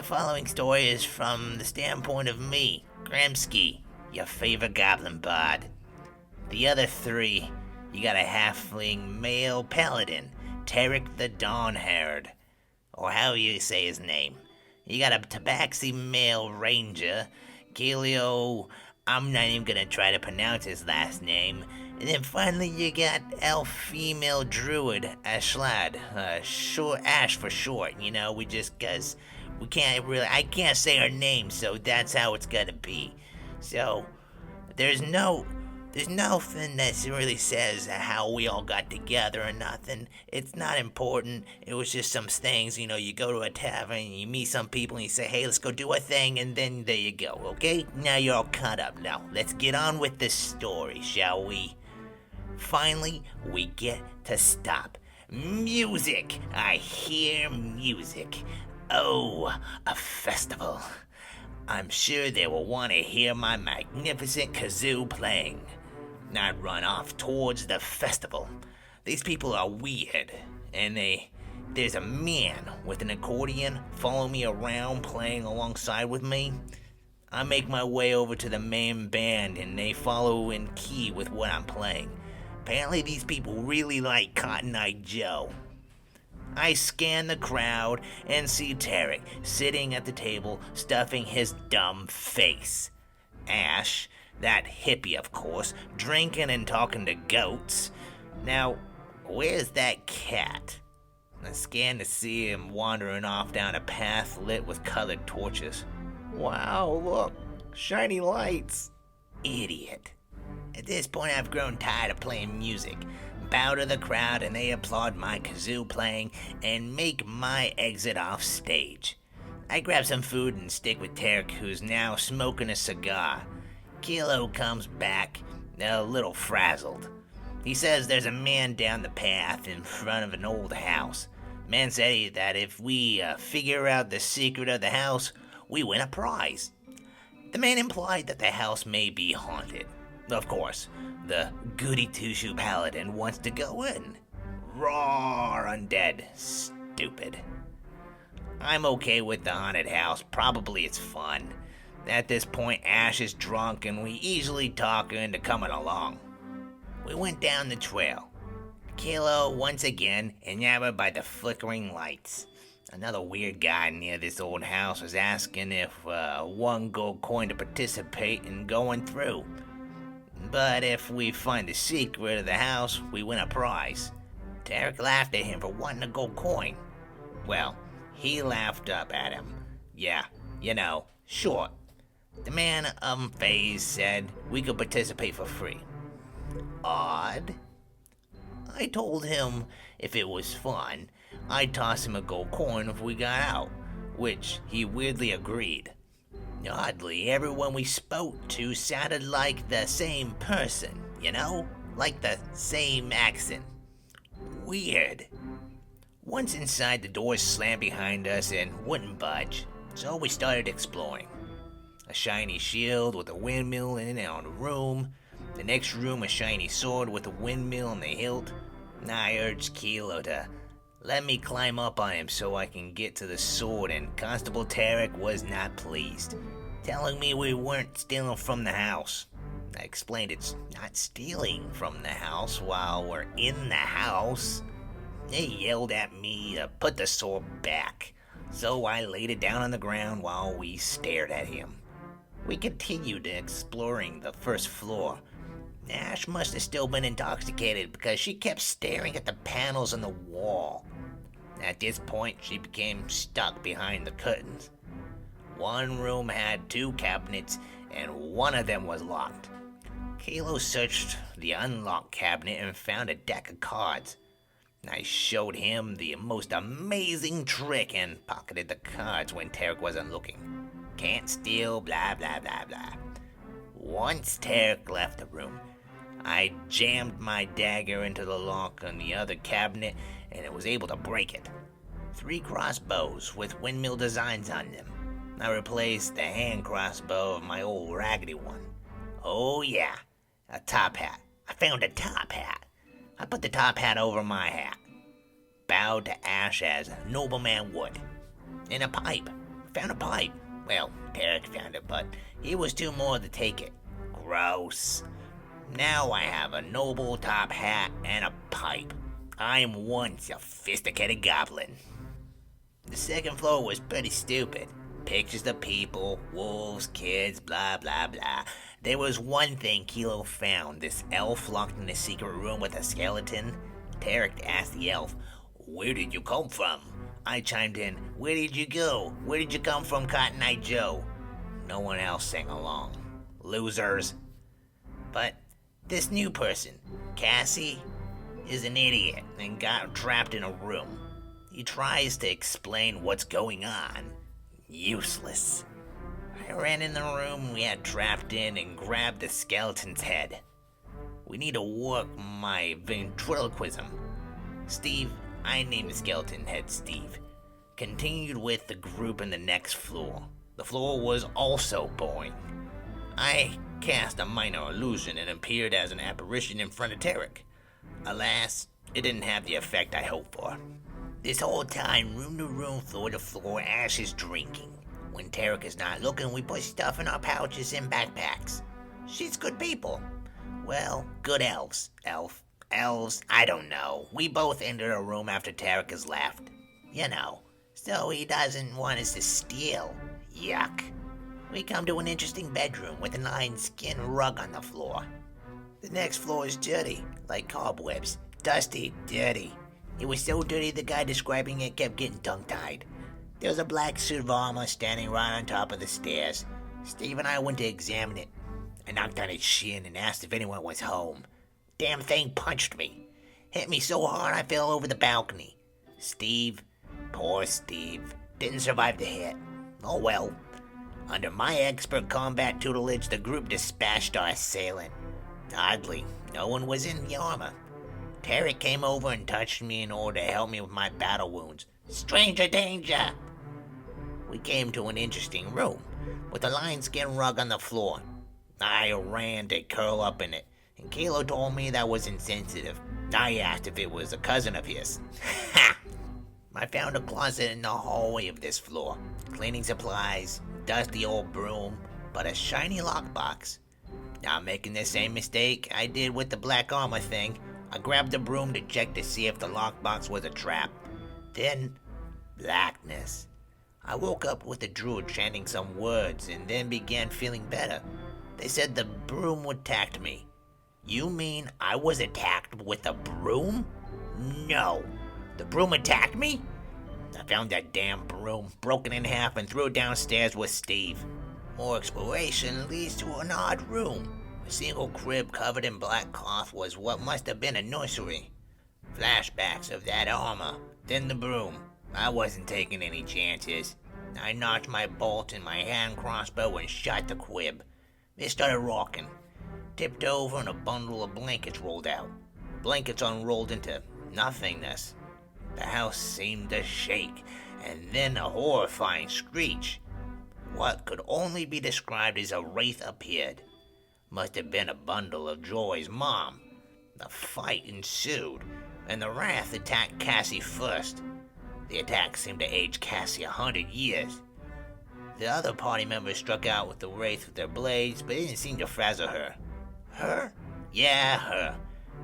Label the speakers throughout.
Speaker 1: following story is from the standpoint of me, Gramsci, your favorite goblin bard. The other three, you got a halfling male paladin, Tarek the Dawnhaired, or how you say his name. You got a tabaxi male ranger, Galio, I'm not even gonna try to pronounce his last name. And then finally you got elf female druid, Ashlad, Ash for short, we just, cause I can't say her name, so that's how it's gonna be. So, there's nothing that really says how we all got together or nothing. It's not important. It was just some things, you go to a tavern, and you meet some people, and you say, hey, let's go do a thing, and then there you go, okay? Now you're all caught up. Now, let's get on with the story, shall we? Finally, we get to stop. Music! I hear music. Oh, a festival. I'm sure they will want to hear my magnificent kazoo playing. I'd run off towards the festival. These people are weird, and there's a man with an accordion follow me around playing alongside with me. I make my way over to the main band, and they follow in key with what I'm playing. Apparently these people really like Cotton Eye Joe. I scan the crowd and see Tarek sitting at the table stuffing his dumb face. Ash, that hippie of course, drinking and talking to goats. Now, where's that cat? I scan to see him wandering off down a path lit with colored torches. Wow, look, shiny lights. Idiot. At this point I've grown tired of playing music. Bow to the crowd and they applaud my kazoo playing and make my exit off stage. I grab some food and stick with Tarek, who's now smoking a cigar. Kilo comes back, a little frazzled. He says there's a man down the path in front of an old house. Man said that if we figure out the secret of the house, we win a prize. The man implied that the house may be haunted. Of course, the goody-two-shoe paladin wants to go in. Roar, undead. Stupid. I'm okay with the haunted house. Probably it's fun. At this point, Ash is drunk and we easily talk her into coming along. We went down the trail. Kilo once again enamored by the flickering lights. Another weird guy near this old house was asking if one gold coin to participate in going through. But if we find the secret of the house, we win a prize. Tarek laughed at him for wanting a gold coin. Well, he laughed up at him. Yeah, short. The man, phase said we could participate for free. Odd. I told him if it was fun, I'd toss him a gold coin if we got out, which he weirdly agreed. Oddly, everyone we spoke to sounded like the same person, like the same accent. Weird. Once inside, the doors slammed behind us and wouldn't budge, so we started exploring. A shiny shield with a windmill in it on the room. The next room, a shiny sword with a windmill on the hilt. I urged Kilo to let me climb up on him so I can get to the sword, and Constable Tarek was not pleased, telling me we weren't stealing from the house. I explained it's not stealing from the house while we're in the house. He yelled at me to put the sword back, so I laid it down on the ground while we stared at him. We continued exploring the first floor. Ash must have still been intoxicated because she kept staring at the panels on the wall. At this point, she became stuck behind the curtains. One room had 2 cabinets, and one of them was locked. Kilo searched the unlocked cabinet and found a deck of cards. I showed him the most amazing trick and pocketed the cards when Tarek wasn't looking. Can't steal, blah, blah, blah, blah. Once Tarek left the room, I jammed my dagger into the lock on the other cabinet and it was able to break it. 3 crossbows with windmill designs on them. I replaced the hand crossbow of my old raggedy one. Oh yeah, a top hat. I found a top hat. I put the top hat over my hat. Bowed to Ash as a nobleman would. And a pipe. found a pipe. Well, Tarek found it, but he was too more to take it. Gross. Now I have a noble top hat and a pipe. I'm one sophisticated goblin. The second floor was pretty stupid. Pictures of people, wolves, kids, blah blah blah. There was one thing Kilo found, this elf locked in a secret room with a skeleton. Tarek asked the elf, "Where did you come from?" I chimed in, "Where did you go? Where did you come from, Cotton Eye Joe?" No one else sang along. Losers. But this new person, Cassie, is an idiot and got trapped in a room. He tries to explain what's going on. Useless. I ran in the room we had trapped in and grabbed the skeleton's head. We need to work my ventriloquism. Steve, I named the skeleton head Steve, continued with the group in the next floor. The floor was also boring. I cast a minor illusion and appeared as an apparition in front of Tarek. Alas, it didn't have the effect I hoped for. This whole time, room to room, floor to floor, Ash is drinking. When Tarek is not looking, we put stuff in our pouches and backpacks. She's good people. Well, good elves. Elves, I don't know. We both entered a room after Tarek has left. You know, so he doesn't want us to steal. Yuck. We come to an interesting bedroom with a lion-skin rug on the floor. The next floor is dirty, like cobwebs. Dusty, dirty. It was so dirty the guy describing it kept getting tongue-tied. There was a black suit of armor standing right on top of the stairs. Steve and I went to examine it. I knocked on its shin and asked if anyone was home. Damn thing punched me. Hit me so hard I fell over the balcony. Steve, poor Steve, didn't survive the hit. Oh well. Under my expert combat tutelage, the group dispatched our assailant. Oddly, no one was in the armor. Tarek came over and touched me in order to help me with my battle wounds. Stranger danger! We came to an interesting room, with a lion-skin rug on the floor. I ran to curl up in it, and Kilo told me that was insensitive. I asked if it was a cousin of his. Ha! I found a closet in the hallway of this floor. Cleaning supplies, dusty old broom, but a shiny lockbox. Not making the same mistake I did with the black armor thing, I grabbed the broom to check to see if the lockbox was a trap. Then, blackness. I woke up with the druid chanting some words and then began feeling better. They said the broom attacked me. You mean I was attacked with a broom? No. The broom attacked me? I found that damn broom, broken in half, and threw it downstairs with Steve. More exploration leads to an odd room. A single crib covered in black cloth was what must have been a nursery. Flashbacks of that armor, then the broom. I wasn't taking any chances. I knocked my bolt in my hand crossbow and shot the crib. It started rocking. Tipped over and a bundle of blankets rolled out. Blankets unrolled into nothingness. The house seemed to shake, and then a horrifying screech. What could only be described as a wraith appeared. Must have been a bundle of Joy's mom. The fight ensued, and the wrath attacked Cassie first. The attack seemed to age Cassie 100 years. The other party members struck out with the wraith with their blades, but it didn't seem to frazzle her. Her? Yeah, her.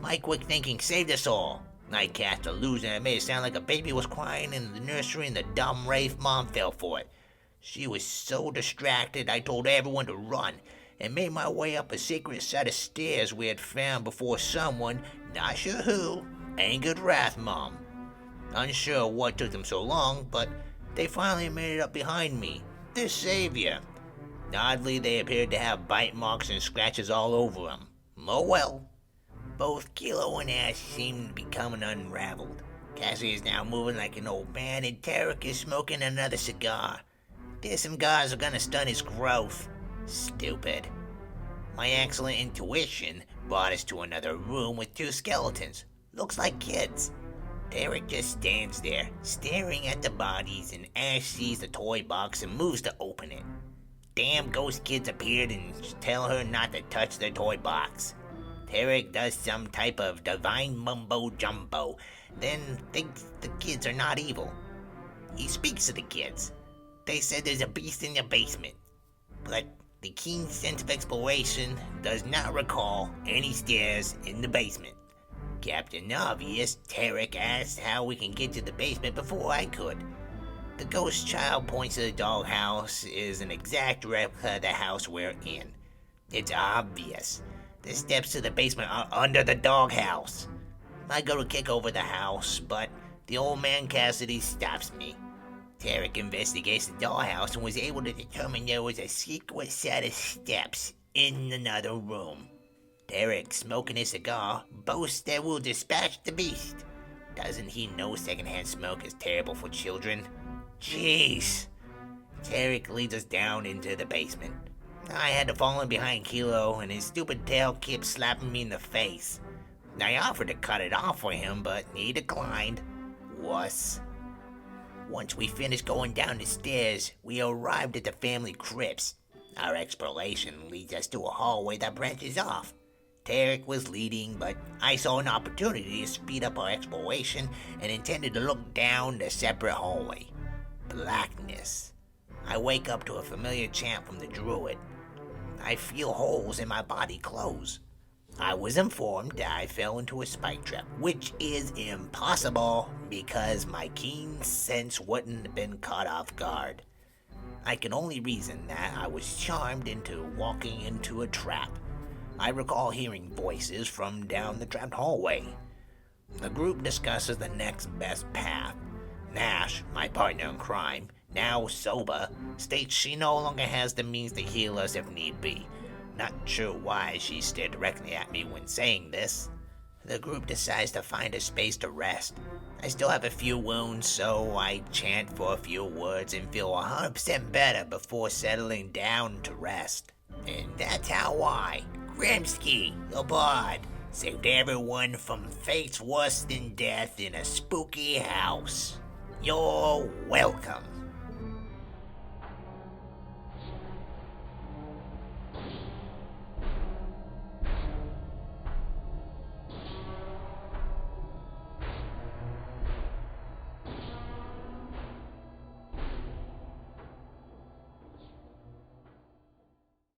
Speaker 1: My quick thinking saved us all. I cast illusion and it made it sound like a baby was crying in the nursery and the dumb wraith mom fell for it. She was so distracted I told everyone to run and made my way up a secret set of stairs we had found before someone, not sure who, angered Wrath Mom. Unsure what took them so long, but they finally made it up behind me, their savior. Oddly, they appeared to have bite marks and scratches all over them. Oh well. Both Kilo and Ash seem to be coming unraveled. Cassie is now moving like an old man, and Tarek is smoking another cigar. There's some guys who are gonna stunt his growth. Stupid. My excellent intuition brought us to another room with two skeletons. Looks like kids. Tarek just stands there, staring at the bodies, and Ash sees the toy box and moves to open it. Damn ghost kids appeared and tell her not to touch the toy box. Tarek does some type of divine mumbo-jumbo, then thinks the kids are not evil. He speaks to the kids. They said there's a beast in the basement, but the keen sense of exploration does not recall any stairs in the basement. Captain Obvious, Tarek asked how we can get to the basement before I could. The ghost child points to the doghouse is an exact replica of the house we're in. It's obvious. The steps to the basement are under the doghouse. I go to kick over the house, but the old man Cassidy stops me. Tarek investigates the dollhouse and was able to determine there was a secret set of steps in another room. Tarek, smoking his cigar, boasts that we'll dispatch the beast. Doesn't he know secondhand smoke is terrible for children? Jeez. Tarek leads us down into the basement. I had to fall in behind Kilo, and his stupid tail kept slapping me in the face. I offered to cut it off for him, but he declined. Wuss. Once we finished going down the stairs, we arrived at the family crypts. Our exploration leads us to a hallway that branches off. Tarek was leading, but I saw an opportunity to speed up our exploration and intended to look down the separate hallway. Blackness. I wake up to a familiar chant from the druid. I feel holes in my body close. I was informed that I fell into a spike trap, which is impossible because my keen sense wouldn't have been caught off guard. I can only reason that I was charmed into walking into a trap. I recall hearing voices from down the trapped hallway. The group discusses the next best path. Nash, my partner in crime, now sober, states she no longer has the means to heal us if need be. Not sure why she stared directly at me when saying this. The group decides to find a space to rest. I still have a few wounds, so I chant for a few words and feel 100% better before settling down to rest. And that's how I, Grimsky, the Bard, saved everyone from fates worse than death in a spooky house. You're welcome.